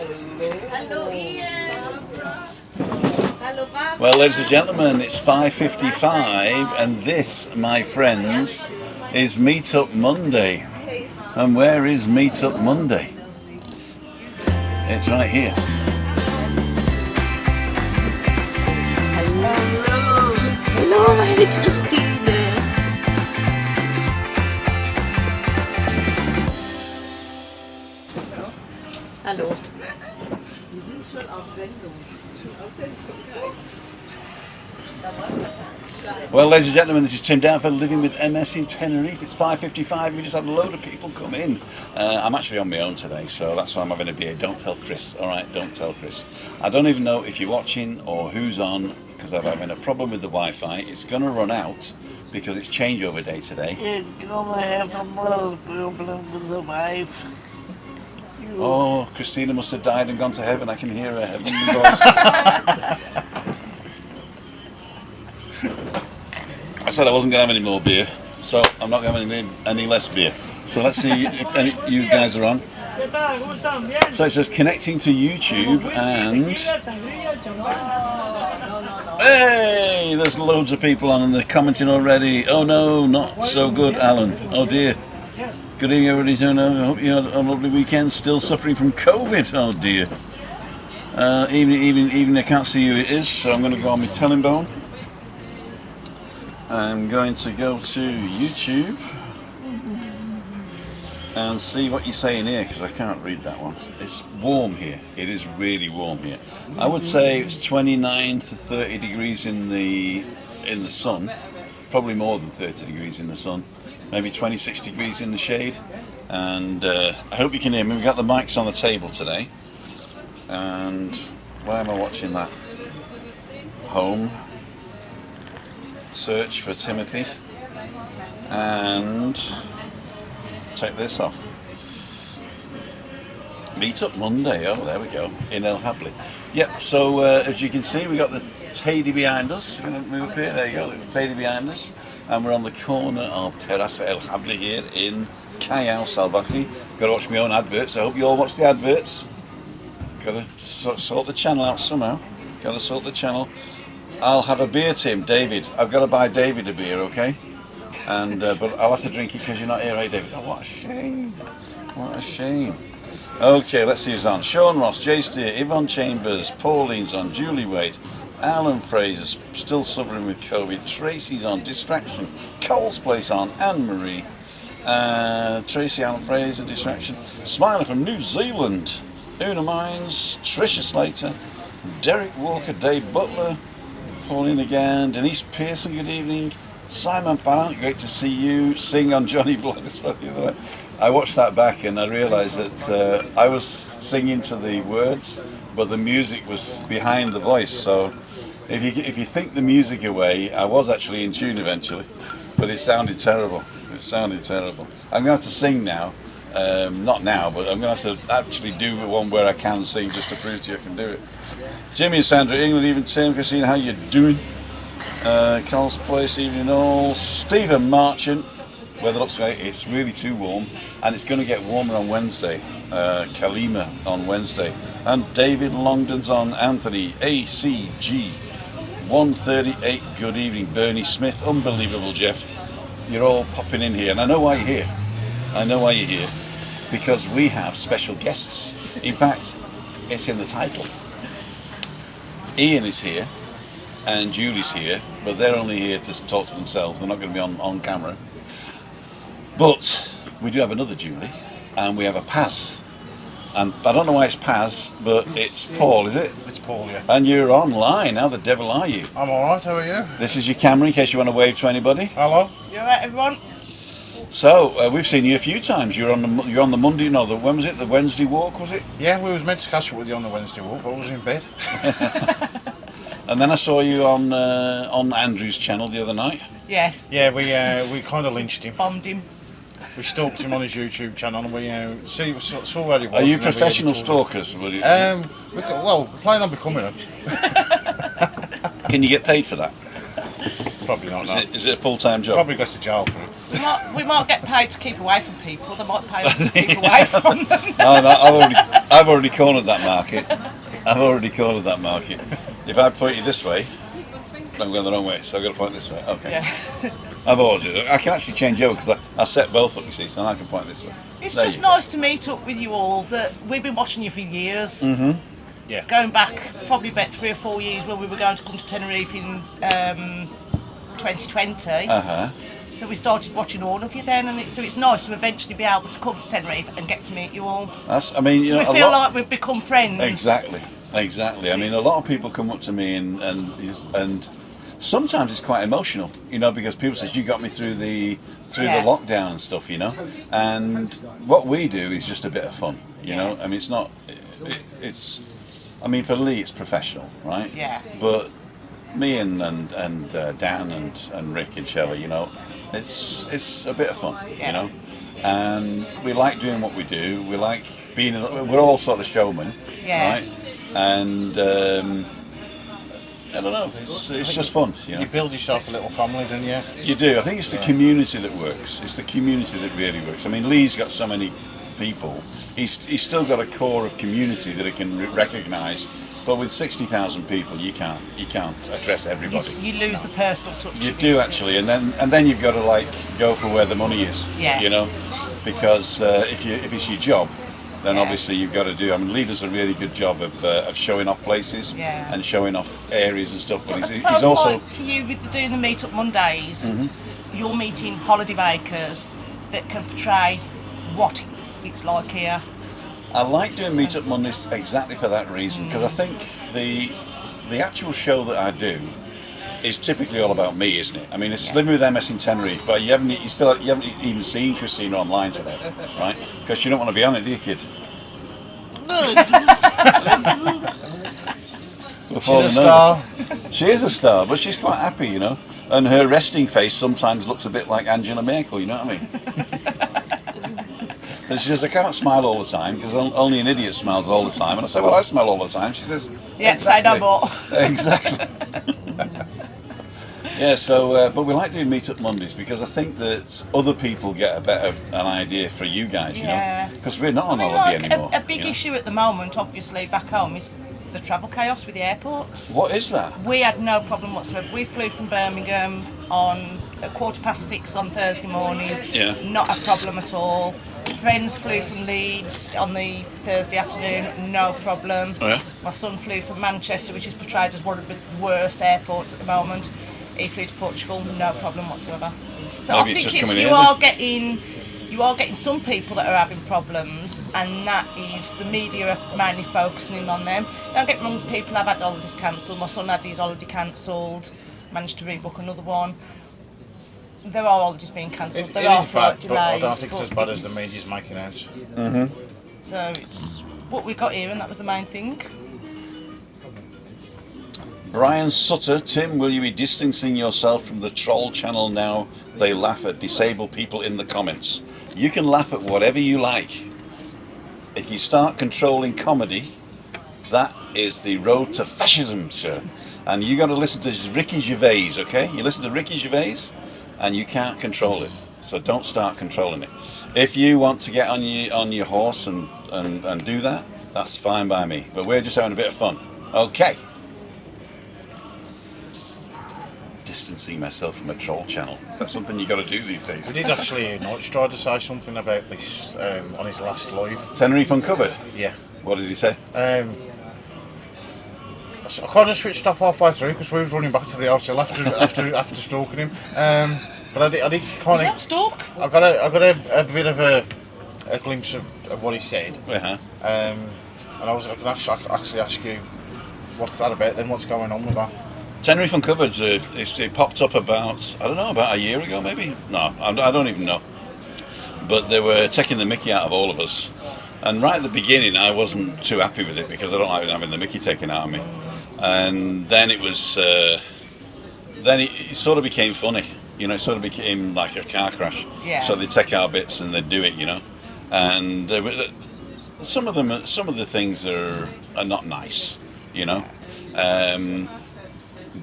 Hello, Ian. Hello, Bob. Well, ladies and gentlemen, it's 5:55, and this, my friends, is Meetup Monday. And where is Meetup Monday? It's right here. Hello. Hello, meine Christine. Hallo. Wir sind schon auf Sendung. Well, ladies and gentlemen, this is Tim Downford living with MS in Tenerife. It's 5:55. We just had a load of people come in. I'm actually on my own today, so that's why I'm having a beer. Don't tell Chris. All right, don't tell Chris. I don't even know if you're watching or who's on because I'm having a problem with the Wi-Fi. It's going to run out because it's changeover day today. You're gonna have a little problem with the wife. Oh, Christina must have died and gone to heaven. I can hear her heavenly voice. I said I wasn't going to have any more beer, so I'm not going to have any less beer. So let's see if any you guys are on. So it says connecting to YouTube and... Hey, there's loads of people on and they're commenting already. Oh no, not so good, Alan. Oh dear. Good evening, everybody. I hope you had a lovely weekend. Still suffering from COVID. Oh dear. Even I can't see who it is, so I'm going to go on my telling bone. I'm going to go to YouTube and see what you're saying here because I can't read that one. It's warm here. It is really warm here. I would say it's 29 to 30 degrees in the sun. Probably more than 30 degrees in the sun. Maybe 26 degrees in the shade. And I hope you can hear me. We've got the mics on the table today. And why am I watching that? Home. Search for Timothy. And take this off. Meetup Monday. Oh, there we go. In El Jable. Yep, so as you can see, we've got the Teddy behind us. We're going to move up here. There you go. The Teddy behind us. And we're on the corner of Terraza El Jable here in Callao Salvaje. Got to watch my own adverts. I hope you all watch the adverts. Got to sort the channel out somehow. Got to sort the channel. I'll have a beer, Tim. David. I've got to buy David a beer, okay? And but I'll have to drink it because you're not here, right, David? Oh, what a shame. What a shame. Okay, let's see who's on. Sean Ross, Jay Steer, Yvonne Chambers, Pauline's on, Julie Wade, Alan Fraser, still suffering with COVID, Tracy's on, Distraction, Cole's Place on, Anne-Marie, Tracy, Alan Fraser, Distraction, Smiler from New Zealand, Una Mines, Tricia Slater, Derek Walker, Dave Butler, Pauline again, Denise Pearson, good evening, Simon Fallon, great to see you, sing on Johnny Bloggs the other day. I watched that back and I realised that I was singing to the words, but the music was behind the voice. So if you think the music away, I was actually in tune eventually, but it sounded terrible. It sounded terrible. I'm going to have to sing now. Not now, but I'm going to have to actually do one where I can sing just to prove to you I can do it. Jimmy and Sandra, England, even Tim, Christine, how you doing? Carl's Place, evening all. Stephen Marchant, weather looks great. It's really too warm, and it's going to get warmer on Wednesday. Kalima on Wednesday, and David Longdon's on. Anthony ACG 138. Good evening, Bernie Smith. Unbelievable, Jeff. You're all popping in here, and I know why you're here. I know why you're here, because we have special guests. In fact, it's in the title. Ian is here and Julie's here, but they're only here to talk to themselves. They're not going to be on camera. But we do have another Julie, and we have a PAZ. And I don't know why it's PAZ, but it's Paul, is it? It's Paul, yeah. And you're online. How the devil are you? I'm alright, how are you? This is your camera in case you want to wave to anybody. Hello. You alright, everyone? So we've seen you a few times. You're on the Monday. No, when was it? The Wednesday walk, was it? Yeah, we was meant to catch up with you on the Wednesday walk, but I was in bed. And then I saw you on Andrew's channel the other night. Yes. Yeah, we kind of lynched him. Bombed him. We stalked him on his YouTube channel, and we saw where he was. Are you professional stalkers? Will you? We're planning on becoming them. Can you get paid for that? Probably not. Is it a full-time job? Probably goes to jail for it. We might get paid to keep away from people. They might pay us to keep away from them. No, I've already cornered that market. I've already cornered that market. If I point you this way, I'm going the wrong way, so I've got to point this way. Okay. Yeah. I've always I can actually change over because I set both up, you see, so I can point this way. It's There just you go. nice to meet up with you all. That we've been watching you for years. Mm-hmm. Yeah. Going back probably about 3 or 4 years when we were going to come to Tenerife in 2020. Uh-huh. So we started watching all of you then, and it's nice to eventually be able to come to Tenerife and get to meet you all. I mean, you know, We feel like we've become friends. Exactly. I mean, a lot of people come up to me and sometimes it's quite emotional, you know, because people say you got me through the lockdown and stuff, you know. And what we do is just a bit of fun, you know. I mean, it's not. It's. I mean, for Lee, it's professional, right? Yeah. But me and Dan and Rick and Shelley, you know, it's a bit of fun, you know. And we like doing what we do. We like being. We're all sort of showmen, right? And I don't know. It's just fun, you know. You build yourself a little family, don't you? You do. I think it's the community that works. It's the community that really works. I mean, Lee's got so many people. He's still got a core of community that he can recognise. But with 60,000 people, you can't address everybody. You lose the personal touch. You do actually, and then you've got to like go for where the money is. Yeah. You know, because if it's your job, then obviously you've got to do. I mean, Lee does a really good job of showing off places and showing off areas and stuff. But he's also like for you with doing the Meetup Mondays, you're meeting holiday makers that can portray what it's like here. I like doing Meetup Mondays exactly for that reason, because I think the actual show that I do is typically all about me, isn't it? I mean, it's living with MS in Tenerife, but you haven't even seen Christina online today, right? Because you don't want to be on it, do you, kid? She's a star. She is a star, but she's quite happy, you know. And her resting face sometimes looks a bit like Angela Merkel, you know what I mean? And she says, I can't smile all the time because only an idiot smiles all the time. And I say, well, I smile all the time. She says, yeah, say no more. Exactly. Yeah, so, but we like doing Meetup Mondays because I think that other people get an idea for you guys, you know, because we're not on holiday anymore. A big issue at the moment, obviously, back home is the travel chaos with the airports. What is that? We had no problem whatsoever. We flew from Birmingham on 6:15 on Thursday morning. Yeah. Not a problem at all. Friends flew from Leeds on the Thursday afternoon, no problem. Oh, yeah? My son flew from Manchester, which is portrayed as one of the worst airports at the moment. He flew to Portugal, no problem whatsoever. So Maybe I think it's you are getting some people that are having problems, and that is the media are mainly focusing in on them. Don't get me wrong, people have had holidays cancelled. My son had his holiday cancelled, managed to rebook another one. There are holidays being cancelled. There are flight delays. But I don't think it's as bad as the media's making out. Mm-hmm. So it's what we got here, and that was the main thing. Brian Sutter, Tim, will you be distancing yourself from the troll channel now? They laugh at disabled people in the comments. You can laugh at whatever you like. If you start controlling comedy, that is the road to fascism, sir. And you got to listen to Ricky Gervais, okay? You listen to Ricky Gervais, and you can't control it. So don't start controlling it. If you want to get on your horse and do that, that's fine by me. But we're just having a bit of fun, okay? Distancing myself from a troll channel. Is that something you got to do these days? We did actually, Notch tried to say something about this on his last live. Tenerife Uncovered? Yeah. What did he say? I kind of switched off halfway through because we was running back to the hotel after stalking him. But I did kind of stalk. I got a bit of a glimpse of what he said. Uh-huh. And I was going to actually ask you, what's that about? Then what's going on with that? Tenerife Uncovered, it popped up about a year ago maybe? No, I don't even know. But they were taking the mickey out of all of us. And right at the beginning I wasn't too happy with it because I don't like having the mickey taken out of me. And then it was, then it sort of became funny. You know, it sort of became like a car crash. Yeah. So they'd take our bits and they'd do it, you know. And some of the things are not nice, you know.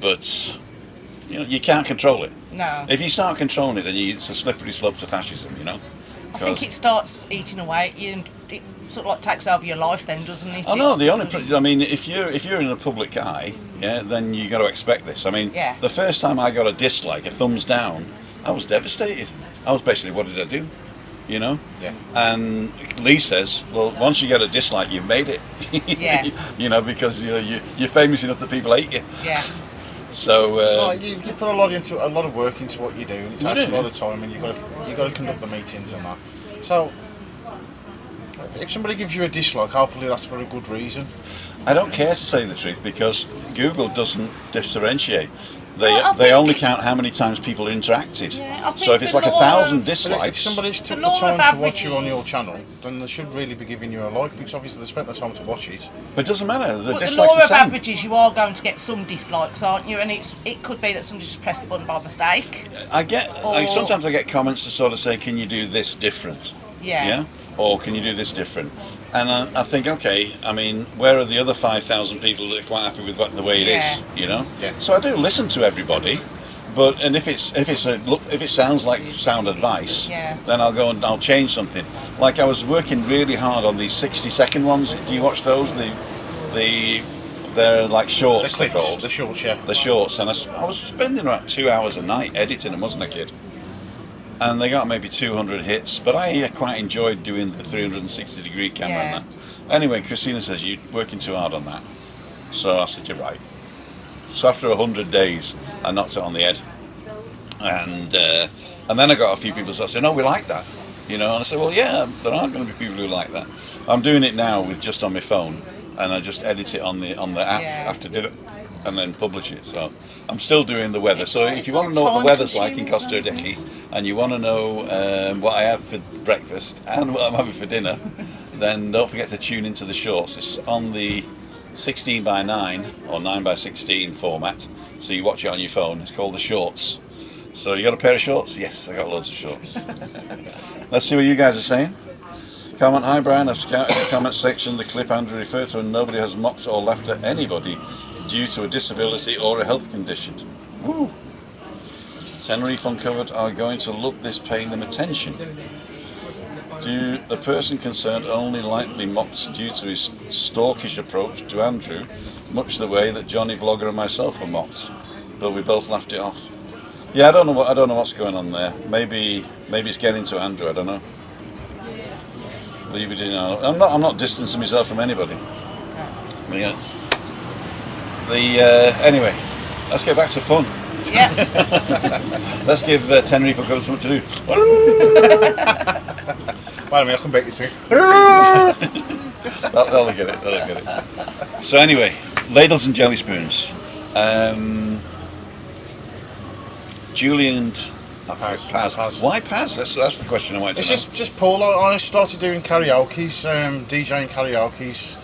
But You know, you can't control it. No. If you start controlling it, then it's a slippery slope to fascism. You know. I think it starts eating away at you, and it sort of like takes over your life then, doesn't it? Oh no, I mean, if you're in the public eye, yeah, then you got to expect this. I mean, Yeah. the first time I got a dislike, a thumbs down, I was devastated. I was basically, what did I do? You know? Yeah. And Lee says, well, once you get a dislike, you've made it. Yeah. You know, because you're famous enough that people hate you. Yeah. So It's like you put a lot of work into what you do, and it I takes do. a lot of time, and you got to conduct the meetings and that. So, if somebody gives you a dislike, hopefully that's for a good reason. I don't care to say the truth because Google doesn't differentiate. Well, I They think- only count how many times people interacted. Yeah, I So think if it's the like law 1,000 of- But if dislikes, somebody's took the law of time to watch you on your averages- channel, then they should really be giving you a like, because obviously they spent the time to watch it. but it doesn't matter. The But the dislikes law the of same. averages, you are going to get some dislikes, aren't you? And it could be that somebody just pressed the button by mistake. Sometimes I get comments to sort of say, can you do this different? Yeah. Or can you do this different? And I think, okay, I mean, where are the other 5,000 people that are quite happy with the way it is? You know. Yeah. So I do listen to everybody, and if it sounds like sound advice, Yeah. then I'll go and I'll change something. Like I was working really hard on these 60-second ones. Do you watch those? They're like The shorts. They're clips, called. the shorts, yeah. The shorts, and I was spending about 2 hours a night editing them, wasn't I, kid? And they got maybe 200 hits, but I quite enjoyed doing the 360-degree camera Yeah. and that. Anyway, Christina says, you're working too hard on that. So I said, you're right. So after 100 days, I knocked it on the head. And then I got a few people that said, no, we like that. You know, and I said, well, yeah, there aren't going to be people who like that. I'm doing it now with just on my phone, and I just edit it on the app Yeah. after did it, and then publish it. So I'm still doing the weather. So if you It's want to know what the all weather's like in time-consuming, Costa isn't Rica, and you want to know what I have for breakfast and what I'm having for dinner, then don't forget to tune into the shorts. It's on the 16:9 or 9:16 format, so you watch it on your phone. It's called the shorts. So you got a pair of shorts? Yes, I got loads of shorts. Let's see what you guys are saying. Comment, hi Brian, I've scouted the comment section the clip Andrew referred to, and nobody has mocked or laughed at anybody due to a disability or a health condition. Woo! Tenerife Uncovered are going to look this paying them attention. Do the person concerned only lightly mocked due to his stalkish approach to Andrew, much the way that Johnny Vlogger and myself were mocked, but we both laughed it off. Yeah, I don't know what's going on there. Maybe it's getting to Andrew. I don't know. You know, I'm not distancing myself from anybody. Yeah. Anyway, let's get back to fun. Yeah. Let's give Tenerife Uncovered something to do. Wait a minute, I can bet you too. They'll get it. They'll get it. So anyway, ladles and jelly spoons. Julie and Paz. Paz. Why Paz? That's the question I wanted to It's know. just Paul. I started doing karaoke's, DJing karaoke's,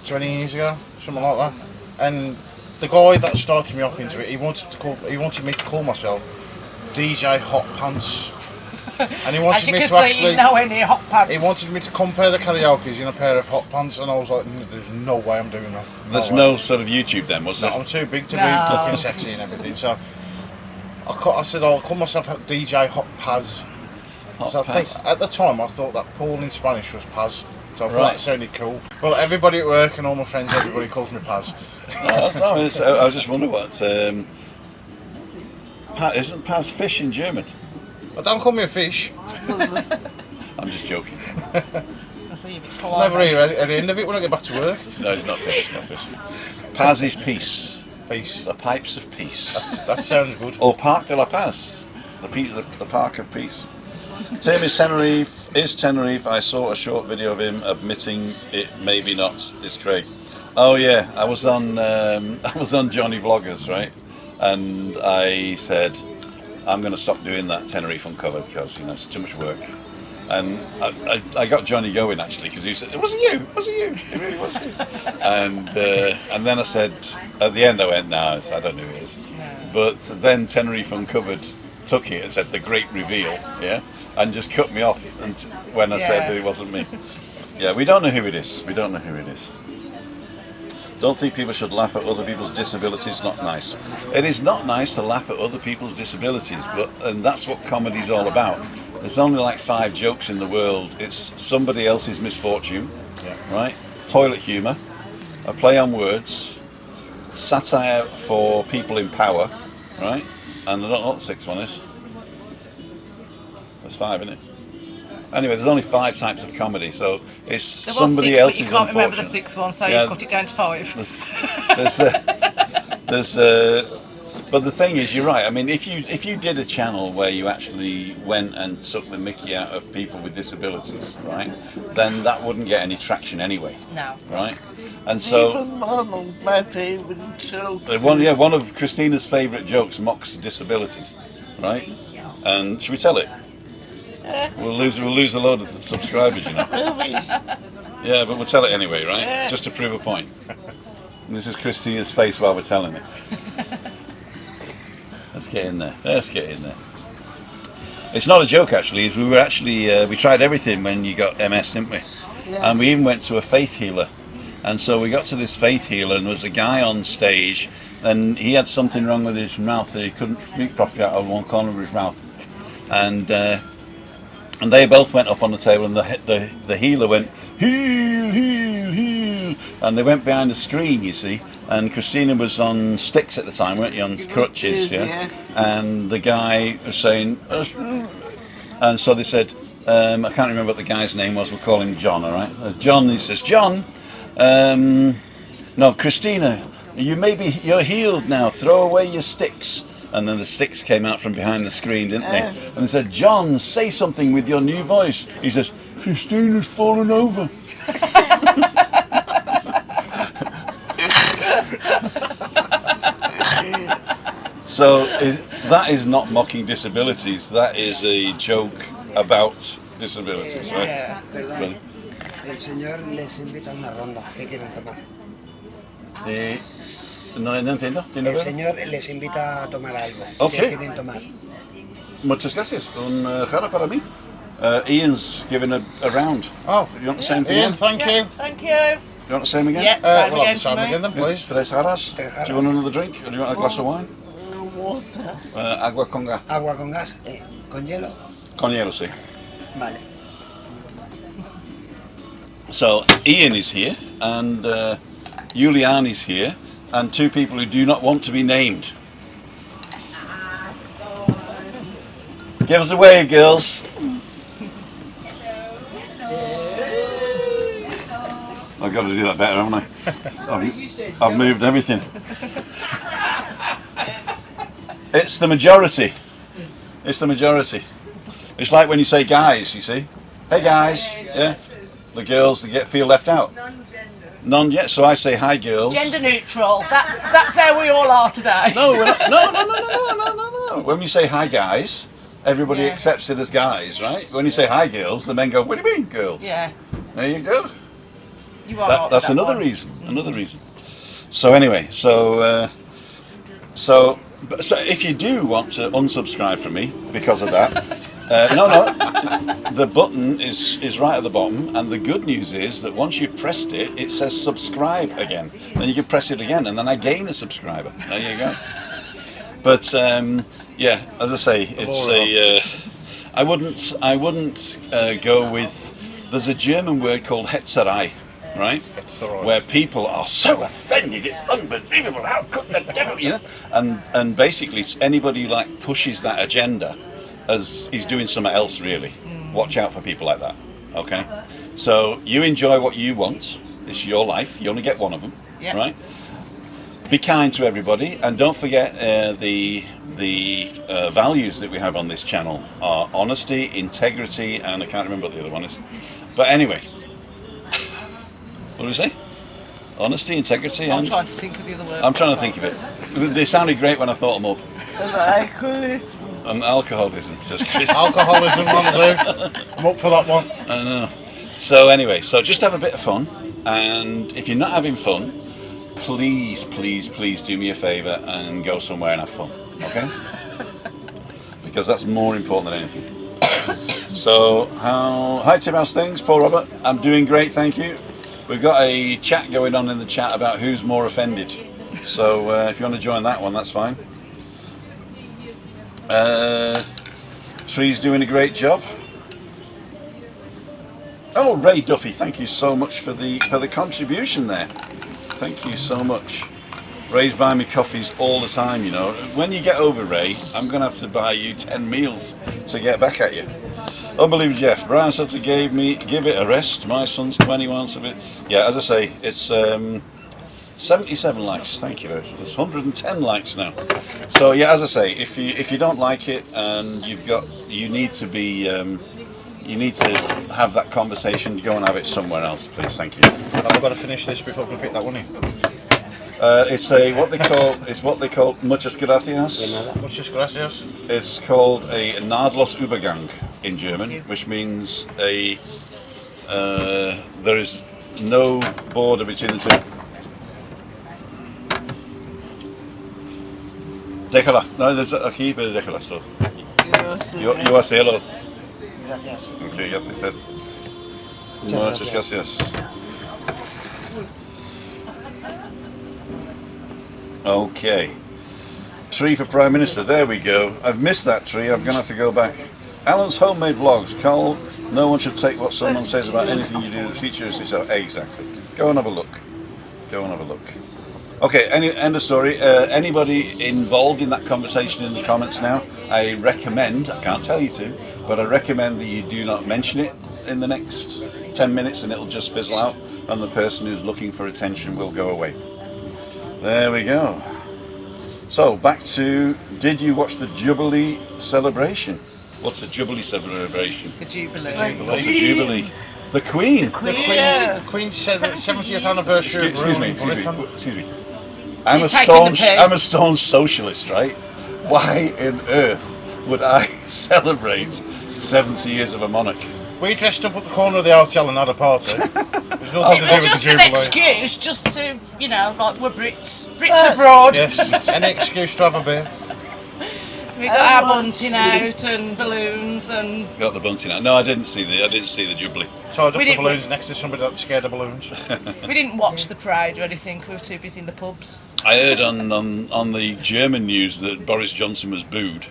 20 years ago, something like that. And the guy that started me off into it, he wanted me to call myself DJ Hot Pants. And he wanted As you me can to see, actually. he's nowhere near hot pants. He wanted me to compare the karaoke's in a pair of hot pants, and I was like, "There's no way I'm doing that." There's way." no sort of YouTube then, was No, there? I'm too big to No. be looking sexy and everything. So I said, I'll call myself DJ Hot PAZ. Hot So I think Paz. at the time I thought that Paul in Spanish was Paz. So I thought Right. that sounded cool. Well, everybody at work and all my friends, everybody calls me Paz. No, I just wonder what. Isn't Paz fish in German? But don't call me a fish. I'm just joking. I see a bit I'll never slimy. hear at the end of it when I get back to work. No, it's not fish. Not fish. Paz is peace. Peace. The pipes of peace. That sounds good. Or Parc de la Paz. The Park of Peace. Tim is Tenerife. I saw a short video of him admitting it maybe not. It's Craig. Oh yeah, I was on Johnny Vloggers, right? And I said I'm going to stop doing that Tenerife Uncovered because it's too much work. And I got Johnny going actually because he said it wasn't you, it really wasn't you. And then I said at the end I went, no, I don't know who it is. But then Tenerife Uncovered took it and said the great reveal, yeah, and just cut me off when I said that it wasn't me. Yeah, we don't know who it is. We don't know who it is. Don't think people should laugh at other people's disabilities. Not nice. It is not nice to laugh at other people's disabilities, and that's what comedy's all about. There's only like 5 jokes in the world. It's somebody else's misfortune, right? Toilet humour, a play on words, satire for people in power, right? And I don't know what the 6th one is. There's 5, isn't it? Anyway, there's only 5 types of comedy, so it's There was somebody 6, else's but you can't remember the unfortunate. 6th one, so Yeah. you cut it down to 5. But the thing is, you're right. I mean, if you did a channel where you actually went and took the mickey out of people with disabilities, right, then that wouldn't get any traction anyway, No. right? And so Even my favourite joke. one of Christina's favourite jokes mocks disabilities, right? And should we tell it? We'll lose a load of subscribers, you know. Yeah, but we'll tell it anyway, right? Just to prove a point. And this is Christina's face while we're telling it. Let's get in there. Let's get in there. It's not a joke, actually. We were actually we tried everything when you got MS, didn't we? Yeah. And we even went to a faith healer. And so we got to this faith healer, and there was a guy on stage, and he had something wrong with his mouth. He couldn't speak properly out of one corner of his mouth. And they both went up on the table, and the healer went, heal, heal, heal. And they went behind the screen, you see. And Christina was on sticks at the time, weren't you, on crutches, yeah? And the guy was saying, and so they said, I can't remember what the guy's name was, we'll call him John, all right? John, he says, John, no, Christina, you're healed now, throw away your sticks. And then the sticks came out from behind the screen, didn't they? And they said, John, say something with your new voice. He says, Christina's fallen over. So that is not mocking disabilities. That is a joke about disabilities, right? Yeah. Well, El señor les invita a una ronda. ¿Qué quieren tomar? no entiendo. ¿Tiene El ver? señor les invita a tomar algo. Ok. ¿Qué quieren tomar? Muchas gracias. Un jarra para mí. Ian's giving a round. Oh, You want the same thing? Ian, thank you. Thank you. You want the same again? Yeah, same We'll again have the for same me. again then, please. Tres jarras. Do you want another drink? Or do you want a glass of wine? Water. Agua con gas. Agua con gas. ¿Con hielo? Con hielo, sí. Vale. So Ian is here, and Julian is here, and 2 people who do not want to be named. Give us a wave, girls. I've got to do that better, haven't I? I've moved everything. It's the majority. It's the majority. It's like when you say guys, you see. Hey guys, yeah. The girls, they feel left out. None yet, so I say hi girls. Gender neutral. That's how we all are today. No, we're not, no. When you say hi guys, everybody accepts it as guys, right? When you say hi girls, the men go, what do you mean girls? Yeah. There you go. You are That's that another one. reason. Another reason. So anyway, so if you do want to unsubscribe from me because of that, no, the button is right at the bottom, and the good news is that once you've pressed it, it says subscribe again. Then you can press it again, and then I gain a subscriber. There you go. But yeah, as I say, it's I wouldn't go with. There's a German word called Hetzerei, right? Where people are so offended, it's unbelievable. How could the devil, you know? And basically, anybody who like pushes that agenda as he's doing something else, really. Watch out for people like that. Okay. So you enjoy what you want. It's your life. You only get one of them, right? Be kind to everybody, and don't forget the values that we have on this channel are honesty, integrity, and I can't remember what the other one is. But anyway, what do we say? Honesty, integrity, I'm and trying to think of the other word. I'm trying to think of it. They sounded great when I thought them up. Alcoholism. And alcoholism, says Chris. Alcoholism, one do. I'm up for that one. I know. So anyway, so just have a bit of fun, and if you're not having fun, please do me a favour and go somewhere and have fun, okay? Because that's more important than anything. So, hi Tim, how's things? Paul Robert, I'm doing great, thank you. We've got a chat going on in the chat about who's more offended. So if you want to join that one, that's fine. Tree's doing a great job. Oh, Ray Duffy, thank you so much for the contribution there. Thank you so much. Ray's buying me coffees all the time, you know. When you get over, Ray, I'm going to have to buy you 10 meals to get back at you. Unbelievable, Jeff. Brian Sutter give it a rest. My son's 21, so yeah, as I say, it's 77 likes. Thank you. There's 110 likes now. So yeah, as I say, if you don't like it and you need to have that conversation, go and have it somewhere else, please. Thank you. I've got to finish this before I can fit that one in. It's what they call muchas gracias. Muchas gracias. It's called a naadlos Übergang in German, which means there is no border between the two. Déjala. No, there's aquí, pero déjala. So yo hace hello. Gracias. Okay, ya usted. Muchas gracias. Okay. Tree for Prime Minister, there we go. I've missed that tree, I'm going to have to go back. Alan's homemade vlogs. Carl, no one should take what someone says about anything you do in the future as yourself. Exactly. Go and have a look. Go and have a look. Okay, end of story. Anybody involved in that conversation in the comments now, I recommend, I can't tell you to, but I recommend that you do not mention it in the next 10 minutes and it'll just fizzle out and the person who's looking for attention will go away. There we go. So back to, did you watch the Jubilee celebration? What's the Jubilee celebration? The Jubilee. What's the Jubilee? The Queen. The Queen's 70th anniversary. Excuse me. I'm a staunch socialist, right? Why on earth would I celebrate 70 years of a monarch? We dressed up at the corner of the hotel and had a party. There's nothing to do with the Just Jubilee. an excuse, just to, you know, like we're Brits abroad. Yes, any excuse to have a beer. We got our bunting out and balloons and. Got the bunting out. No, I didn't see the Jubilee. Tied up We the didn't- balloons next to somebody that's scared of balloons. We didn't watch the parade or anything. We were too busy in the pubs. I heard on the German news that Boris Johnson was booed.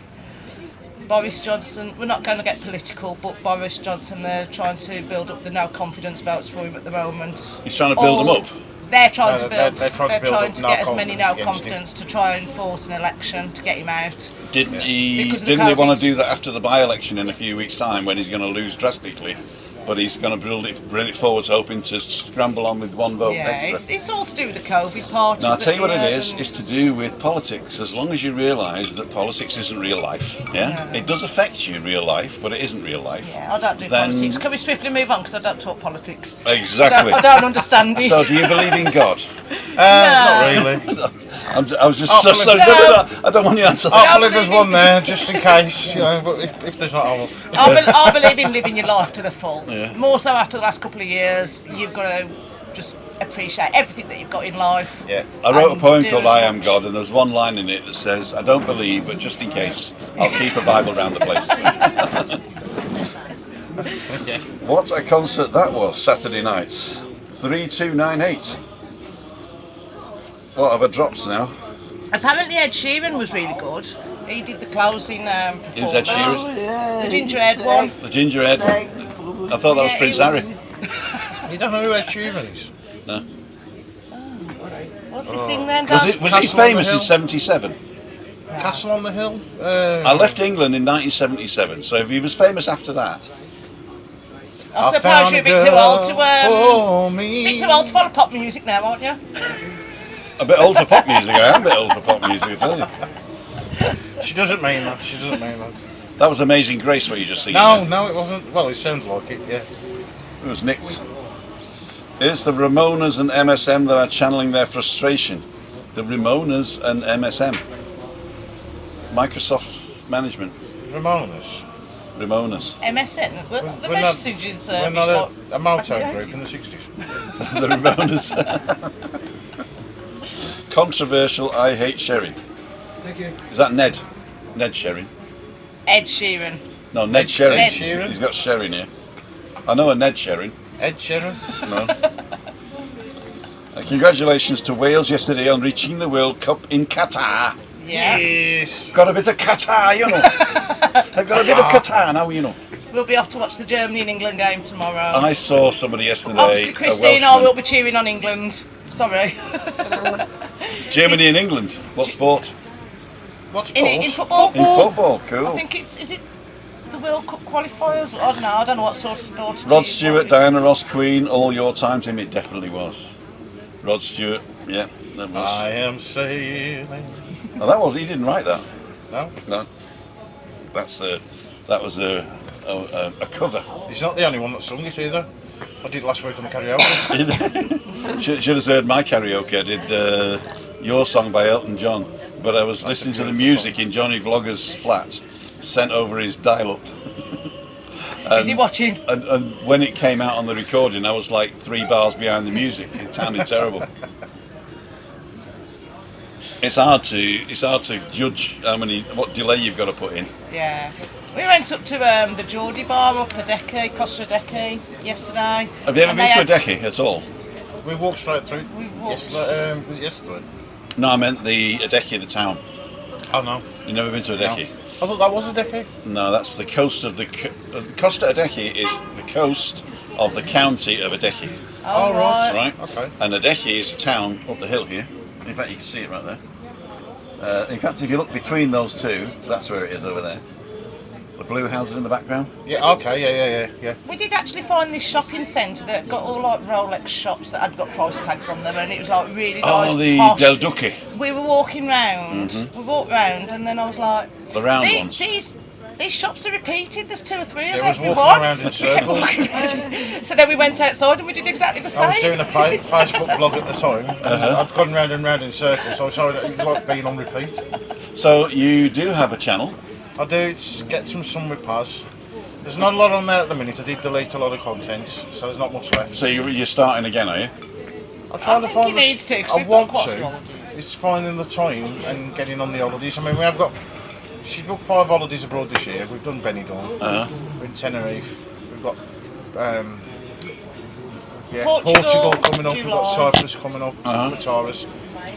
Boris Johnson, we're not going to get political, but Boris Johnson, they're trying to build up the no confidence votes for him at the moment. He's trying to build them up. They're trying to they're build. trying to They're build trying up to no get as many no confidence against confidence to try and force an election to get him out. Didn't Because of the they want COVID. to do that after the by-election in a few weeks' time when he's going to lose drastically? But he's going to bring it forwards, hoping to scramble on with one vote Yeah, extra. it's all to do with the COVID parties. Now, I'll tell you what it that is. It's to do with politics. As long as you realise that politics isn't real life, yeah? It does affect you, real life, but it isn't real life. Yeah, I don't do Then- politics. Can we swiftly move on? Because I don't talk politics. Exactly. I don't understand it. So, do you believe in God? Not really. I was just so sorry. No, I don't want you to answer that. I believe there's one there, just in case. You know, but if there's not, I will. I believe in living your life to the full. Yeah. More so after the last couple of years, you've got to just appreciate everything that you've got in life. Yeah. I wrote a And poem do called as I Am much. God, and there's one line in it that says, I don't believe, but just in case, I'll keep a Bible around the place. What a concert that was, Saturday night. 3298. What have I dropped now? Apparently Ed Sheeran was really good. He did the closing performance. It was Ed Sheeran? Oh, yeah. The gingerhead one. The gingerhead. I thought that was Yeah, Prince he was- Harry. You don't know who Ed Sheeran is? No. What's his thing then, Was Dan? he Castle on the famous in Hill. 77? Castle on the Hill? I left England in 1977, so if he was famous after that. I suppose you're a bit too old to for me. bit too old to follow pop music now, aren't you? A bit old for pop music, I am a bit old for pop music, I tell you. She doesn't mean that. She doesn't mean that. That was Amazing Grace, what you just seen. No, it wasn't. Well, it sounds like it. Yeah. It was nicked. It's the Ramonas and MSM that are channeling their frustration. The Ramonas and MSM. Microsoft Management. Ramonas. Ramonas. MSN. Well, the We're not- message is We're like not a Motown Yeah. group in the 60s. The Ramonas. Controversial, I hate Sherry. Thank you. Is that Ned? Ned Sherry? Ed Sheeran. No, Ned Sherry. Ned Sheeran? He's got Sherry here. I know a Ned Sherry. Ed Sheeran. No. Congratulations to Wales yesterday on reaching the World Cup in Qatar. Yeah. Yes. Got a bit of Qatar, you know. I've got a bit of Qatar now, you know. We'll be off to watch the Germany and England game tomorrow. I saw somebody yesterday. Obviously, a Christine, I Welshman. will be cheering on England. Sorry. Germany and England. What sport? What's In football? In football, I cool. think is it the World Cup qualifiers? I don't know what sort of sport it Rod is. Stewart, Diana Ross, Queen, all your time, Tim. It definitely was. Rod Stewart, yeah, that was. I am sailing. Oh, that was. He didn't write that. No, No, that was a cover. he's not the only one that sung it either. I did last week on the karaoke. should have heard my karaoke. I did your song by Elton John, but I was listening to the music in Johnny Vlogger's flat, sent over his dial-up. Is he watching? And when it came out on the recording, I was like 3 bars behind the music. It sounded terrible. It's hard to judge what delay you've got to put in. Yeah. We went up to the Geordie bar up Adecchi, Costa Adecchi yesterday. Have you ever And been they to had- Adecchi at all? We walked straight through. We walked. Yesterday. Was it yesterday? No, I meant the Adecchi, the town. Oh no. You've never been to Adecchi? I thought that was a decade. No, that's the coast of the Costa Adecchi is the coast of the county of Adecchi, Oh, right. right? Okay. And Adecchi is a town up the hill here. In fact, you can see it right there. In fact, if you look between those two, that's where it is over there. The blue houses in the background. Yeah. Okay. Yeah. We did actually find this shopping centre that got all like Rolex shops that had got price tags on them, and it was like really nice. Oh, the posh. Del Duque, We were walking round. We walked round, and then I was like, the round ones. These shops are repeated. There's 2 or 3 of Yeah, I was every walking one. around in We kept circles. walking around. So then we went outside and we did exactly the I was same. doing a Facebook vlog at the time, and I'd gone round and round in circles. So I saw it was like being on repeat. So you do have a channel. I do get some with PAZ. There's not a lot on there at the minute. I did delete a lot of content, so there's not much left. So you're starting again, are you? I'm trying to think find. he needs to, 'cause I we've got want quite a to. few holidays. It's finding the time and getting on the holidays. I mean, we have got. She's booked 5 holidays abroad this year. We've done Benidorm. We're in Tenerife. We've got. Portugal coming up. We've got July. Cyprus coming up. With Taurus.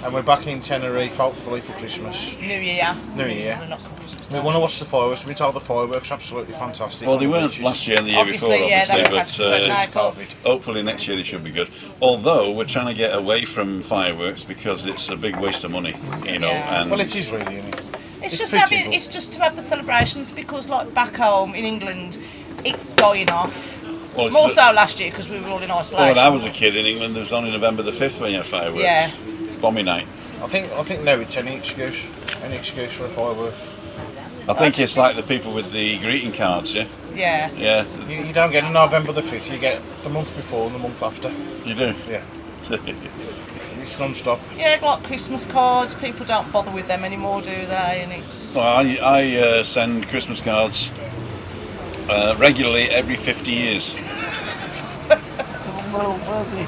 And we're back in Tenerife, hopefully for Christmas. New Year. New Year. We're not for Christmas We time. want to watch the fireworks. We told the fireworks are absolutely fantastic. Well, on they the weren't beaches. last year and the year Obviously, before, yeah, they were obviously, fantastic. but COVID. hopefully next year they should be good. Although we're trying to get away from fireworks because it's a big waste of money, you know. Yeah. And Well, it is really, isn't it? It's It's just pretty, having, but- it's just to have the celebrations because, like back home in England, it's dying off. well, it's More the- so last year because we were all in well, isolation. when I was a kid in England, there was only November the 5th when you had fireworks. Yeah. Bombing night. I think now it's any excuse for a firework. I think just it's like the people with the greeting cards, yeah? Yeah. Yeah, You don't get a November the 5th, you get the month before and the month after. you do. Yeah, it's non-stop. Yeah, like Christmas cards, people don't bother with them anymore, do they? And it's Well, I send Christmas cards regularly every 50 years. Well, bloody.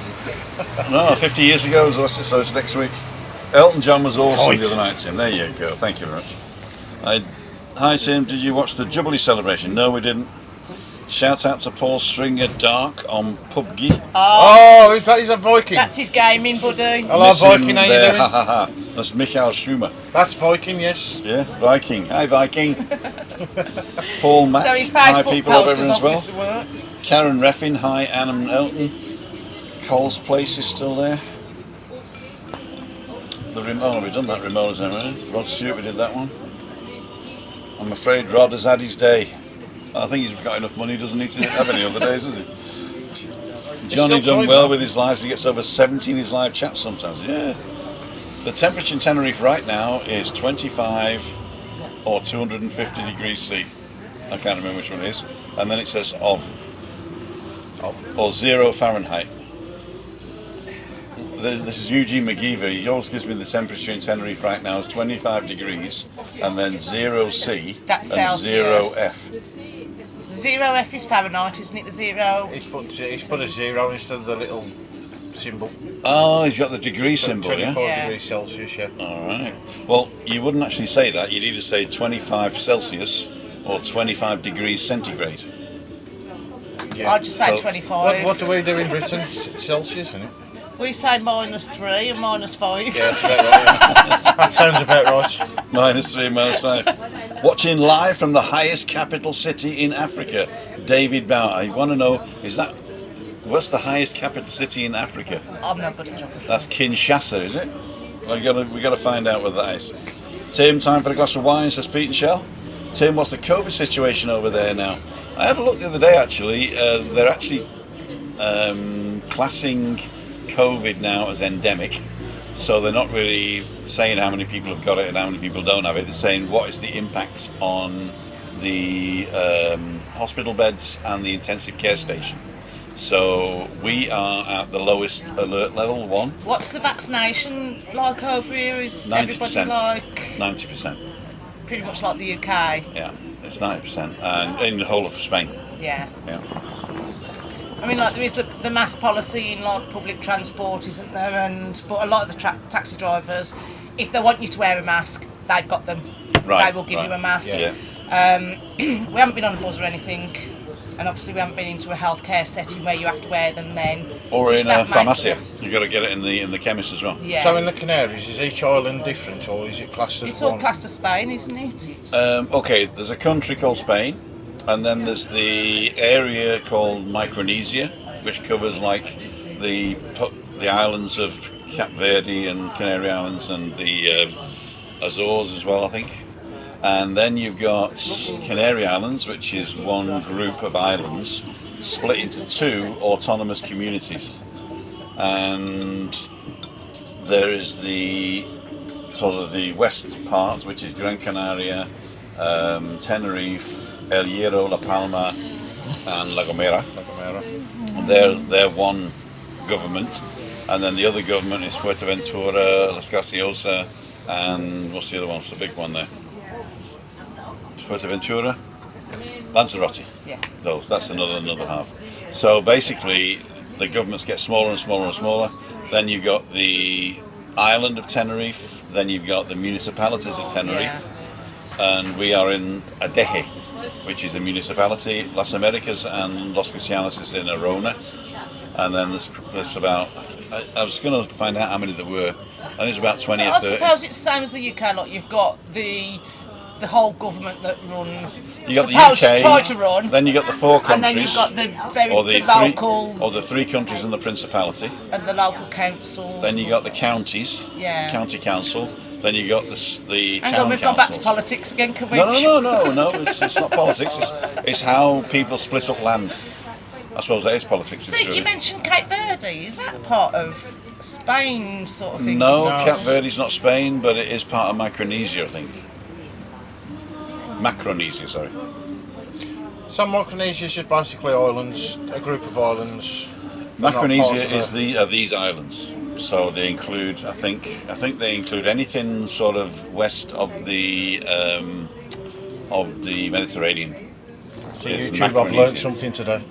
No, 50 years ago was last, so it's next week. Elton John was awesome Tight. the other night, Tim. There you go. Thank you very much. Hi, Tim. Did you watch the Jubilee celebration? No, we didn't. Shout out to Paul Stringer Dark on PUBG. Oh, is that Viking? that's his gaming buddy. Hello, Miss him Viking, how you there. doing? Ha, ha, ha. That's Michael Schumer. That's Viking, yes. Yeah, Viking. Hi, Viking. Paul Mack. So his Hi, Facebook people over post there has as well. obviously worked. Karen Reffin. Hi, Anna Elton. Cole's Place is still there. Oh, we've done that Ramona's there, Rod Stewart, we did that one. I'm afraid Rod has had his day. I think he's got enough money, doesn't he, to have any other days, does he? Johnny still done trying, well man. with his lives. He gets over 70 in his live chats sometimes. Yeah. The temperature in Tenerife right now is 25 or 250 degrees C. I can't remember which one it is. And then it says of or 0 Fahrenheit. This is Eugene McGeever. He always gives me the temperature in Tenerife right now is 25 degrees and then 0 C That's and 0 Celsius. F. 0F is Fahrenheit, isn't it? The 0. He's put a 0 instead of the little symbol. Oh, he's got the degree symbol, 24 yeah? Yeah. degrees Celsius, yeah. Alright. Well, you wouldn't actually say that. You'd either say 25 Celsius or 25 degrees centigrade. Yeah. I'd just say So- 25. What do we do in Britain? Celsius, isn't it? We say -3 and -5. Yeah, that's about right. That sounds about right. -3, -5. Watching live from the highest capital city in Africa, David Bauer. I want to know, what's the highest capital city in Africa? I'm not good at geography. That's Kinshasa, is it? Well, we got to find out what that is. Tim, time for a glass of wine, says Pete and Shell. Tim, what's the COVID situation over there now? I had a look the other day, actually. They're actually classing COVID now as endemic. So they're not really saying how many people have got it and how many people don't have it. They're saying what is the impact on the hospital beds and the intensive care station. So we are at the lowest alert level, 1. What's the vaccination like over here? Is 90%. everybody like 90%. pretty much like the UK? Yeah, it's 90%. And in the whole of Spain. Yeah. Yeah. I mean, like there is the mass policy in like public transport, isn't there? But a lot of the taxi drivers, if they want you to wear a mask, they've got them. Right, They will give you a mask. Yeah. We haven't been on a bus or anything, and obviously we haven't been into a healthcare setting where you have to wear them then. Or which in that a makes pharmacia. sense. You've got to get it in the chemist as well. Yeah. So in the Canaries, is each island different, or is it classed as It's all one? classed as Spain, isn't it? It's, Okay, there's a country called Spain, and then there's the area called Micronesia, which covers like the islands of Cape Verde and Canary Islands and the Azores as well, I think. And then you've got Canary Islands, which is one group of islands split into 2 autonomous communities. And there is the sort of the west part, which is Gran Canaria, Tenerife, El Hierro, La Palma, and La Gomera. They're one government, and then the other government is Fuerteventura, Las Graciosa, and what's the other one? What's the big one there? Fuerteventura, Lanzarote. yeah. That's another half. So basically, the governments get smaller and smaller and smaller. Then you've got the island of Tenerife. Then you've got the municipalities of Tenerife, and we are in Adeje, which is a municipality. Las Americas and Los Cristianos is in Arona, and then there's about. I was going to find out how many there were, and there's about 20 So or I 30. suppose it's the same as the UK. Like you've got the whole government that run. You got the supposed to UK, try to run, then you got the 4 countries, and then you've got the or the local or the 3 countries and the principality. and the local councils. Then you got the counties, Yeah. county council. Then you got the Hang town on, we've gone back to councils. politics again, can we? No. It's not politics. It's how people split up land. I suppose that is politics. So it's you really. mentioned Cape Verde. Is that part of Spain, sort of thing? No, No. Cape Verde's not Spain, but it is part of Micronesia, I think. Macronesia, sorry. So Micronesia is just basically islands, a group of islands. Micronesia is these islands. So they include, I think they include anything sort of west of the Mediterranean. So It's YouTube, I've Macronesia. learned something today.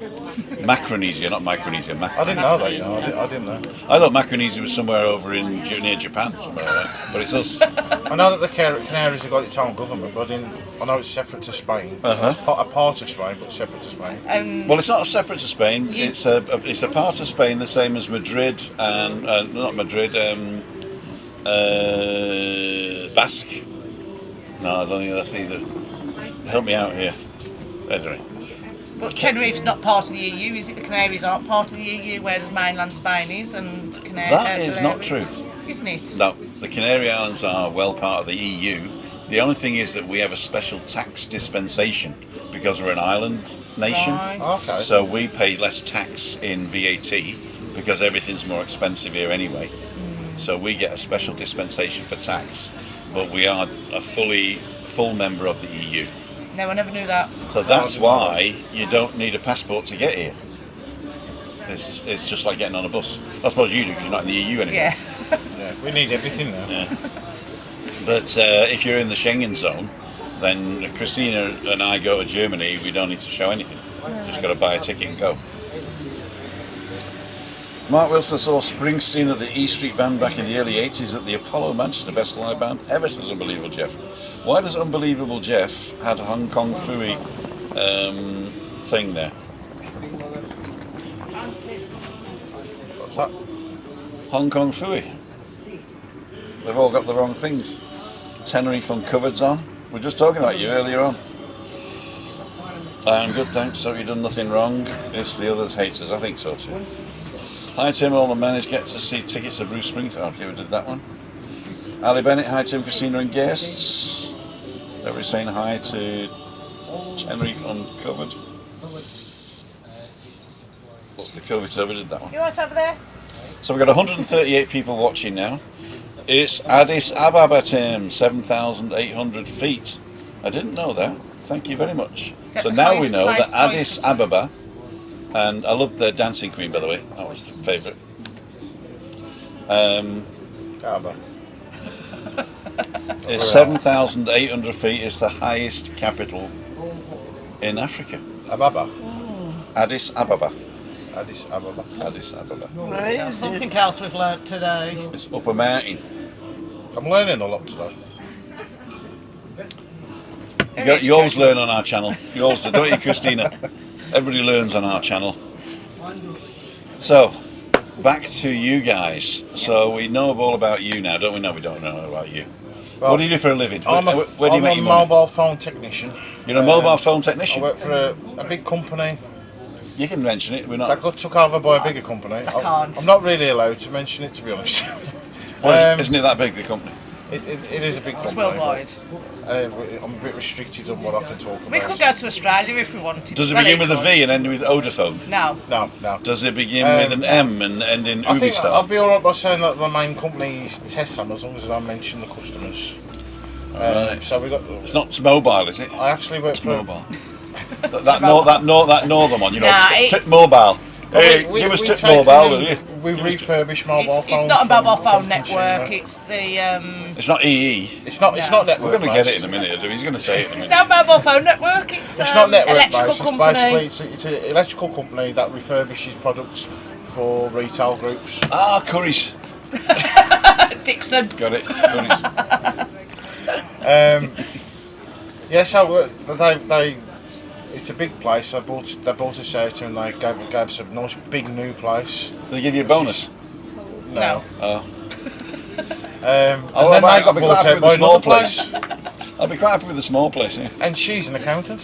Macronesia, not Micronesia. I didn't know that, you know. I didn't know. I thought Macronesia was somewhere over near Japan, somewhere like that. But it's us. I know that the Canaries have got its own government, but I know it's separate to Spain. Uh-huh. It's a part of Spain, but separate to Spain. Well, it's not separate to Spain. It's a part of Spain, the same as Madrid and not Madrid. Basque. No, I don't think that's either. Help me out here, Edric. But Tenerife's not part of the EU, is it? The Canaries aren't part of the EU, whereas mainland Spain is, and That is not true. Isn't it? No, the Canary Islands are well part of the EU. The only thing is that we have a special tax dispensation because we're an island nation. Right. Okay. So we pay less tax in VAT because everything's more expensive here anyway. So we get a special dispensation for tax, but we are a full member of the EU. No, I never knew that. So that's why you don't need a passport to get here. It's just like getting on a bus. I suppose you do because you're not in the EU anymore. Yeah. Yeah, we need everything now. Yeah. But if you're in the Schengen zone, then Christina and I go to Germany, we don't need to show anything. Just got to buy a ticket and go. Mark Wilson saw Springsteen at the E Street Band back in the early 80s at the Apollo Manchester, best live band ever, says Unbelievable Jeff. Why does Unbelievable Jeff had a Hong Kong Fooey thing there? What's that? Hong Kong Fooey. They've all got the wrong things. Tenerife Uncovered's on. We were just talking about you earlier on. I'm good, thanks. So you've done nothing wrong. It's the others hate us. I think so too. Hi Tim, all the managed get to see tickets to Bruce Springsteen. Okay, we did that one. Ali Bennett, hi Tim, Christina and guests. Everybody's saying hi to Tenerife Uncovered. What's the COVID? So we did that one. You right over there? So we've got 138 people watching now. It's Addis Ababa, Tim, 7,800 feet. I didn't know that. Thank you very much. So now we know that Addis Ababa, and I loved the Dancing Queen, by the way. That was the favourite. Kaaba. It's 7,800 feet. It's the highest capital in Africa. Ababa. Addis Ababa. Addis Ababa. Addis Ababa. Where is Something it? else we've learnt today. It's up a mountain. I'm learning a lot today. You always learn on our channel. You always do, don't you, Christina? Everybody learns on our channel. So, back to you guys. So we know all about you now, don't we? No, we don't know about you. Well, what do you do for a living? I'm Where do you make a your money? mobile phone technician. You're a mobile phone I technician. work for a big company You can mention it. We're that not. got took over by a bigger company. I can't. I'm not really allowed to mention it, to be honest. Well, isn't it that big, the company? It is a big company. It's worldwide. I'm a bit restricted on what I can talk about. We could go to Australia if we wanted. Does it Well, begin with a could. V and end with Vodafone? No. No. Does it begin with an M and end in I think I'll Uvistar? be alright by saying that the main company is Tessan, as long as I mention the customers. Right. So we got. It's not mobile, is it? I actually work for. Mobile. that northern one, you know. Nah, Tip it's- Mobile. Hey, We- give us we Tip take Mobile, them- will you? We refurbish mobile phones. It's not a mobile from phone network. consumer. It's the. It's not EE. It's not network. We're going to get it in a based. minute. He's going to say it in a It's minute. not a mobile phone network. It's It's not network electrical based. It's company. basically it's an electrical company that refurbishes products for retail groups. Ah, Curry's. Dixon. Got it. Curry's. Yes, I work. They. It's a big place. They bought us out and they gave us a nice big new place. Do they give you a bonus? No. Oh. And Oh, then I'll they got be bought quite happy out with by the small another place. I'll be quite happy with the small place, yeah. And she's an accountant.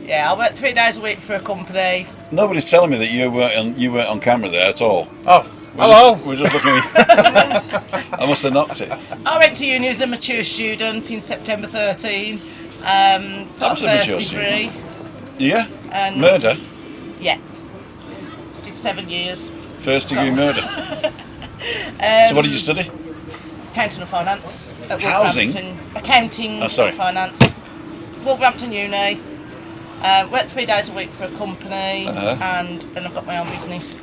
Yeah, I work 3 days a week for a company. Nobody's telling me that you weren't on camera there at all. Oh, hello. We're just looking at I must have knocked it. I went to uni as a mature student in September 13. Got was a a first mature degree. Yeah? And Murder? Yeah. Did 7 years. First degree murder. So what did you study? Accounting and finance at Housing? Wolverhampton. Accounting Oh, sorry. and finance. Wolverhampton Uni. Worked 3 days a week for a company, Uh-huh. and then I've got my own business.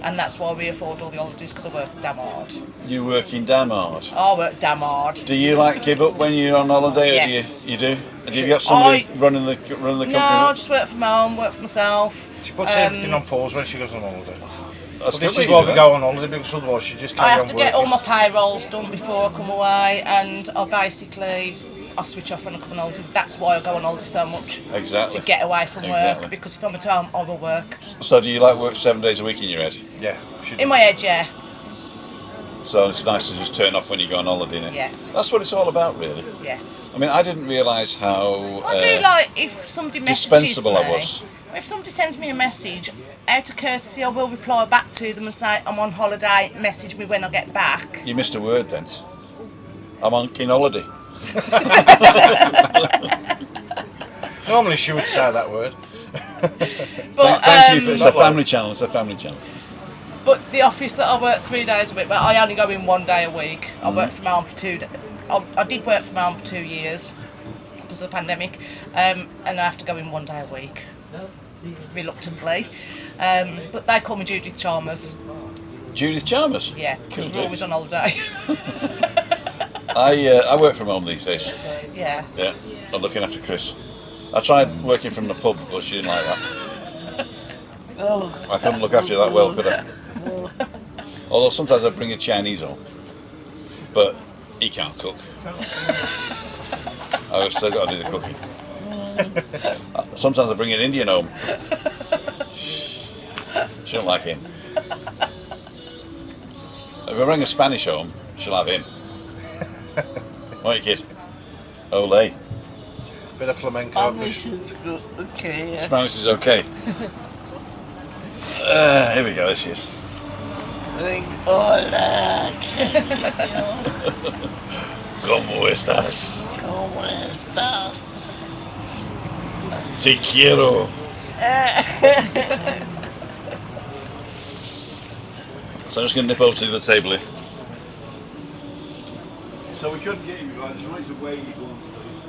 And that's why we afford all the holidays, because I work damn hard. You work in damn hard. I work damn hard. Do you give up when you're on holiday, or Yes. do you do? Have you got somebody running the company? No, I just work from home, work for myself. She puts everything on pause when she goes on holiday. That's But this good is that why you we do go on holiday, because otherwise she just I carry have on to working. get all my payrolls done before I come away, and I switch off when I come on holiday. That's why I go on holiday so much. that. Exactly. To get away from Exactly. work, because if I'm at home, I will work. So do you work 7 days a week in your head? Yeah. She In my head, yeah. So it's nice to just turn off when you go on holiday, innit? Yeah. That's what it's all about, really. Yeah. I mean, I didn't realise how I do like if somebody messages dispensable me. I was. If somebody sends me a message, out of courtesy, I will reply back to them and say I'm on holiday. Message me when I get back. You missed a word then. I'm on holiday. Normally she would say that word. But Thank you. It's a family channel. It's a family channel. But the office that I work 3 days a week, but I only go in 1 day a week. I work from home for 2 days. I did work from home for 2 years because of the pandemic, and I have to go in 1 day a week, reluctantly. But they call me Judith Chalmers. Judith Chalmers. Yeah, because Cool, we're always on holiday. I work from home these days. Yeah. Yeah, I'm looking after Chris. I tried working from the pub, but she didn't like that. Oh, I couldn't look after you that well, could I? Although sometimes I bring a Chinese home, but he can't cook. I've still got to do the cooking. Sometimes I bring an Indian home. She don't like him. If I bring a Spanish home, she'll have him. What, you kid? Ole. Bit of flamenco. Spanish is good. Okay. Yeah. Spanish is okay. Here we go, there she is. Hola. ¿Cómo estás? ¿Cómo estás? Te quiero. So I'm just going to nip over to the table here. So we couldn't get you guys, you wanted to weigh your guns, please.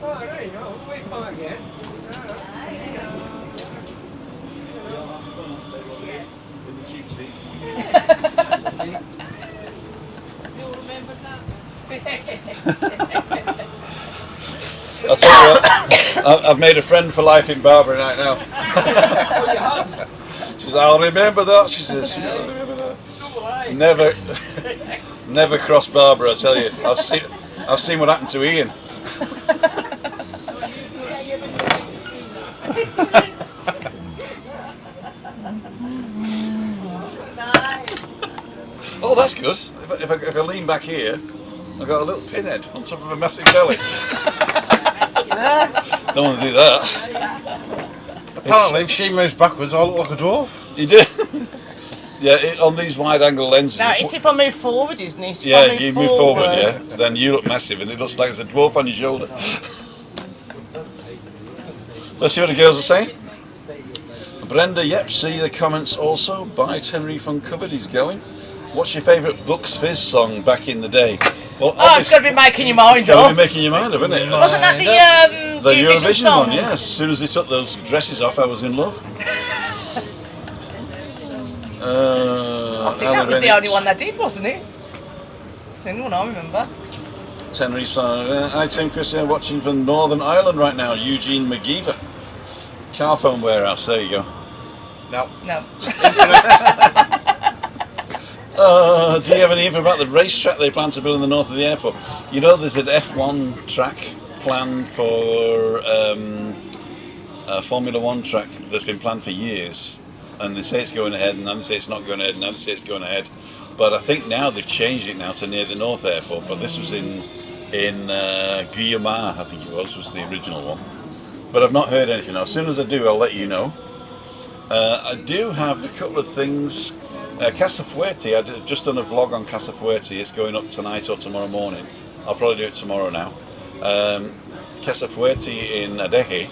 Oh, there you go. Wait for again. In the cheap seats. I'll tell you what, I've made a friend for life in Barbara right now. She's like, I'll remember that, she says. I'll remember that. Never cross Barbara, I tell you. I've seen what happened to Ian. Oh, that's good. If I lean back here, I've got a little pinhead on top of a massive belly. Don't want to do that. Apparently, if she moves backwards, I look like a dwarf. You do? Yeah, on these wide-angle lenses. No, it's if I move forward, isn't it? If Yeah, I you move forward, yeah. Then you look massive, and it looks like there's a dwarf on your shoulder. Let's see what the girls are saying. Brenda, yep, see the comments also. By Tenerife Uncovered, he's going. What's your favourite Bucks Fizz song back in the day? Well, Oh, it's got to be making your mind It's got to up. be making your mind up, isn't it? Wasn't that The the Eurovision song? one, yeah. As soon as they took those dresses off, I was in love. I think that was the only one that did, wasn't it? It's the only one I remember. Tenerife. Hi Tim, Chris here, watching from Northern Ireland right now. Eugene McGeever. Car phone warehouse, there you go. No. No. Do you have any info about the racetrack they plan to build in the north of the airport? You know, there's an F1 track planned for a Formula One track that's been planned for years, and they say it's going ahead, and then they say it's not going ahead, and then they say it's going ahead. But I think now they've changed it now to near the North Airport. But this was in Guillemar, I think it was the original one. But I've not heard anything. Now, as soon as I do, I'll let you know. I do have a couple of things. Casafuerte, I've just done a vlog on Casafuerte. It's going up tonight or tomorrow morning. I'll probably do it tomorrow now. Casafuerte in Adeje.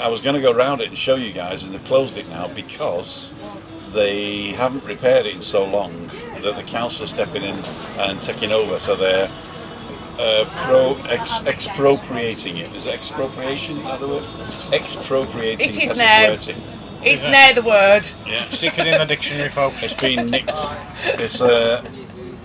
I was going to go around it and show you guys, and they've closed it now because they haven't repaired it in so long that the council are stepping in and taking over. So they're expropriating it. Is it expropriation? Is that the word? Expropriating It is now. Casafuerte. It's now the word. Yeah. Stick it in the dictionary, folks. It's been nicked.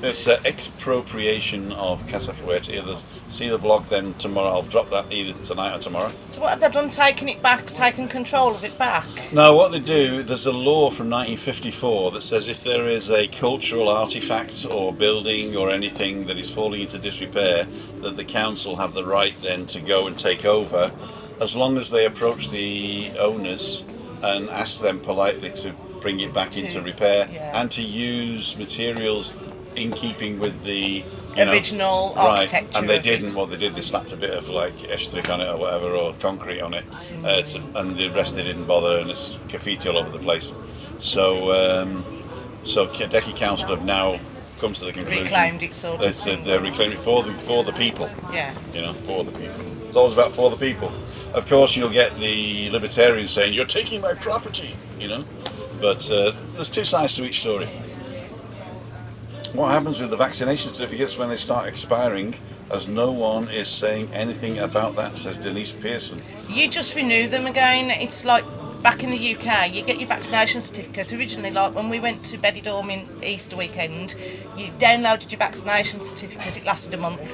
It's expropriation of Casafuerte. See the blog then tomorrow. I'll drop that either tonight or tomorrow. So what have they done? Taking control of it back? No, what they do, there's a law from 1954 that says if there is a cultural artifact or building or anything that is falling into disrepair, that the council have the right then to go and take over, as long as they approach the owners and ask them politely to bring it back into repair, and to use materials in keeping with the original architecture. Right, and they didn't. What they did, they slapped a bit of like estric on it or whatever, or concrete on it, and the rest they didn't bother, and it's graffiti all over the place. So, Decky Council have now come to the conclusion. Reclaimed it, sort of. They're reclaiming it for the people. Yeah. For the people. It's always about for the people. Of course, you'll get the libertarians saying you're taking my property, But there's two sides to each story. What happens with the vaccination certificates when they start expiring, as no one is saying anything about that, says Denise Pearson. You just renew them again. It's like back in the UK, you get your vaccination certificate. Originally, like when we went to Benidorm in Easter weekend, you downloaded your vaccination certificate, it lasted a month.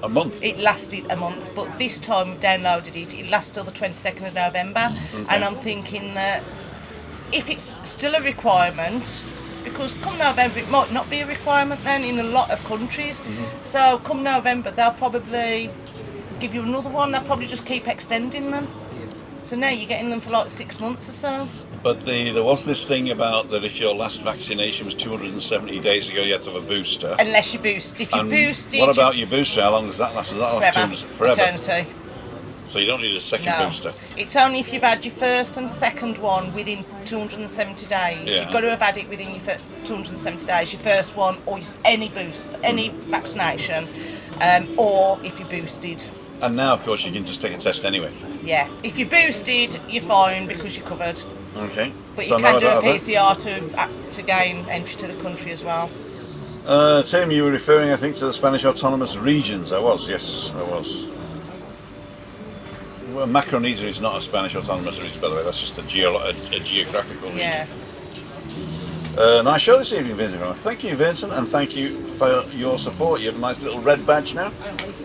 A month? It lasted a month, but this time we've downloaded it lasts till the 22nd of November. Okay. And I'm thinking that if it's still a requirement, because come November it might not be a requirement then in a lot of countries, so come November they'll probably give you another one. They'll probably just keep extending them, so now you're getting them for like 6 months or so. But there was this thing about that if your last vaccination was 270 days ago, you had to have a booster. Unless you boost. If you And boosted... what about your booster? How long does that last? Does that last forever? Eternity. So you don't need a second No. booster. It's only if you've had your first and second one within 270 days. Yeah. You've got to have had it within your 270 days, your first one, or any boost, any vaccination, or if you're boosted. And now, of course, you can just take a test anyway. Yeah. If you're boosted, you're fine because you're covered. Okay. But So you can now do a I don't have PCR to gain entry to the country as well. Tim, you were referring, I think, to the Spanish autonomous regions. I was, yes, I was. Well, Micronesia is not a Spanish autonomous region, by the way. That's just a geographical region. Yeah. Nice show this evening, Vincent. Thank you, Vincent, and thank you for your support. You have a nice little red badge now,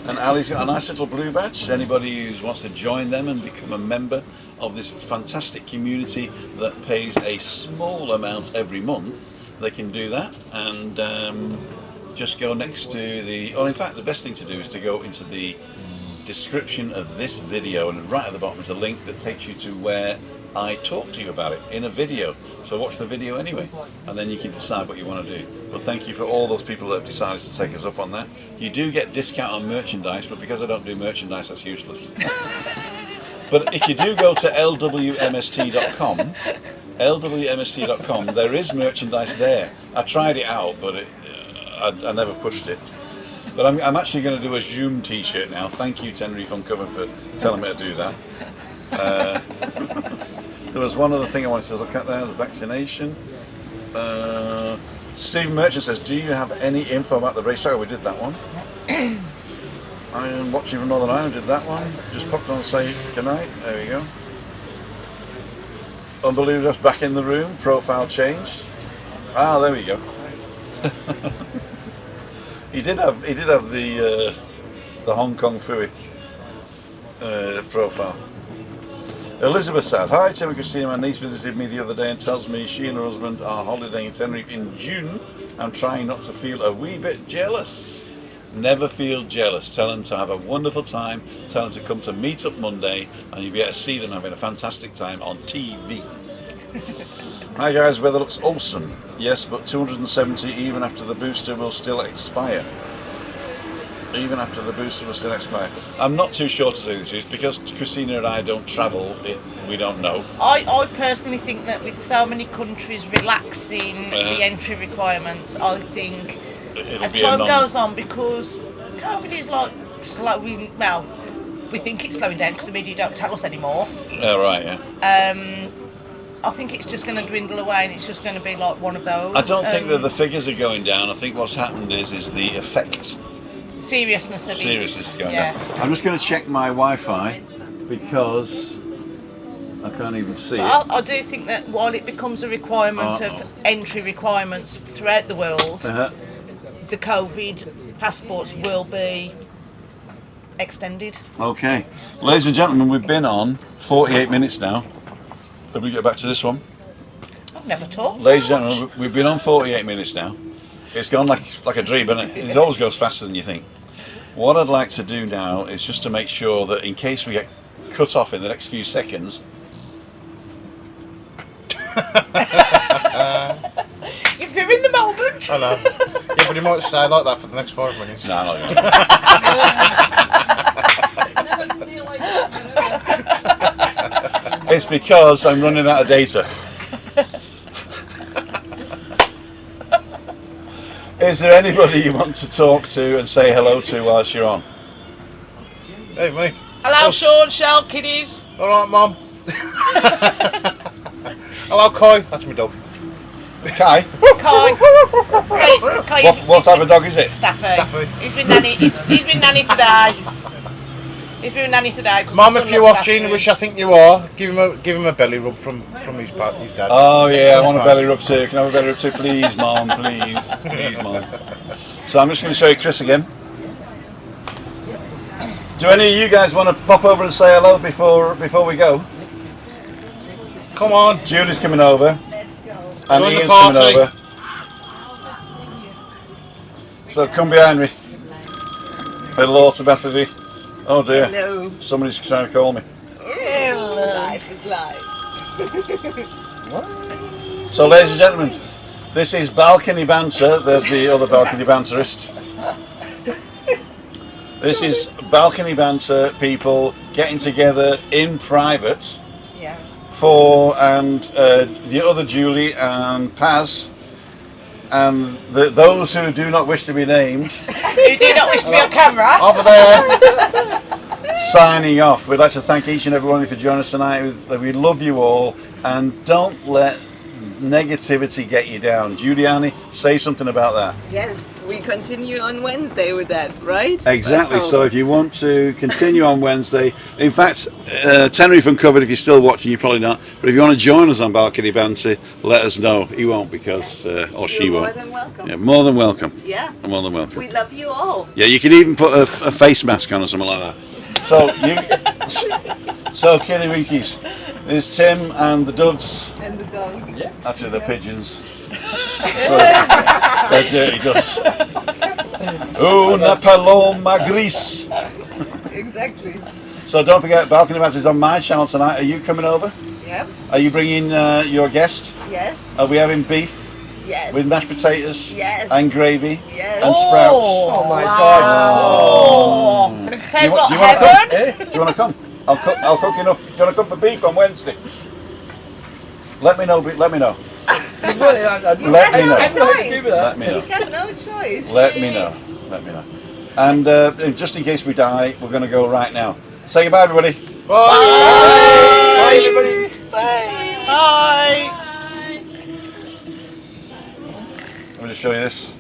and Ali's got a nice little blue badge. Anybody who wants to join them and become a member of this fantastic community that pays a small amount every month, they can do that. And just go next to the... Well, in fact, the best thing to do is to go into the description of this video, and right at the bottom is a link that takes you to where I talk to you about it in a video. So watch the video anyway, and then you can decide what you want to do. But thank you for all those people that have decided to take us up on that. You do get discount on merchandise, but because I don't do merchandise, that's useless. But if you do go to lwmst.com, there is merchandise there. I tried it out, but I never pushed it. But I'm actually going to do a Zoom t-shirt now. Thank you, Tenerife Uncover, for telling me to do that. There was one other thing I wanted to look at there, the vaccination. Stephen Merchant says, do you have any info about the racetrack? Oh, we did that one. I am watching from Northern Ireland, did that one. Just popped on and say good night. There we go. Unbelievable, just back in the room. Profile changed. Ah, there we go. He did have the Hong Kong Fooey profile. Elizabeth said, hi Tim and Christina, my niece visited me the other day and tells me she and her husband are holidaying in Tenerife in June. I'm trying not to feel a wee bit jealous. Never feel jealous. Tell them to have a wonderful time. Tell them to come to MEETUP Monday and you'll be able to see them having a fantastic time on TV. Hi guys, weather looks awesome. Yes, but 270 even after the booster will still expire. Even after the booster will still expire. I'm not too sure to say the truth because Christina and I don't travel. We don't know. I personally think that with so many countries relaxing the entry requirements, I think as time goes on, because COVID is like slowing. Well, we think it's slowing down because the media don't tell us anymore. Oh right, yeah. I think it's just going to dwindle away, and it's just going to be like one of those. I don't think that the figures are going down. I think what's happened is the effect. Seriousness of it. Seriousness is going down. I'm just going to check my Wi-Fi because I can't even see it. I do think that while it becomes a requirement of entry requirements throughout the world, the COVID passports will be extended. Okay, ladies and gentlemen, we've been on 48 minutes now. Did we get back to this one? I've never talked. Ladies and gentlemen, we've been on 48 minutes now. It's gone like a dream, and it always goes faster than you think. What I'd like to do now is just to make sure that in case we get cut off in the next few seconds. You've ruined the moment. I know. Yeah, but he might stay like that for the next 5 minutes. No, not It's because I'm running out of data. Is there anybody you want to talk to and say hello to whilst you're on? Hey, me. Hello, Sean, Shell, kiddies. All right, Mum. Hello, Kai. That's my dog. Kai? Kai. What type of dog is it? Staffy. He's been nanny. He's been nanny today. He's been nanny today. Mum, if you're watching, which I think you are, give him a belly rub from his dad. Oh yeah, I want a belly rub too. Can I have a belly rub too, please, Mum? Please, Mum. So I'm just going to show you Chris again. Do any of you guys want to pop over and say hello before we go? Come on. Julie's coming over. And Join the Ian's party. coming over. So come behind me. Little automatically. Oh dear. Hello. Somebody's trying to call me. Life is life. So, ladies and gentlemen, this is balcony banter. There's the other balcony banterist. This is balcony banter, people getting together in private Yeah. for the other Julie and Paz and those who do not wish to be named You do not wish to be on camera. over there signing off. We'd like to thank each and every one of you for joining us tonight. We love you all, and don't let negativity get you down. Giuliani, say something about that. Yes, we continue on Wednesday with that, right? Exactly. So if you want to continue on Wednesday, in fact, Tenerife Uncovered, if you're still watching, you're probably not. But if you want to join us on Balcony Banter, let us know. He won't because, or she You're won't. more than welcome. Yeah, more than welcome. Yeah. More than welcome. We love you all. Yeah, you can even put a face mask on or something like that. So Kitty Winkies, there's Tim and the doves. And the dogs. Actually, they're pigeons. They're dirty doves. Una paloma gris. Exactly. So don't forget, Balcony Banter is on my channel tonight. Are you coming over? Yep. Are you bringing your guest? Yes. Are we having beef Yes. with mashed potatoes? Yes. And gravy? Yes. And sprouts? Oh my God. Oh. It says Do what you want to heaven. come? Do you want to come? I'll cook enough. Do you want to come for beef on Wednesday? Let me know. Let me know. Let me know. Let me know. Let me know. You have no choice. Let me know. Let me know. And just in case we die, we're going to go right now. Say goodbye, everybody. Bye. Bye, everybody. Bye. Let me just show you this.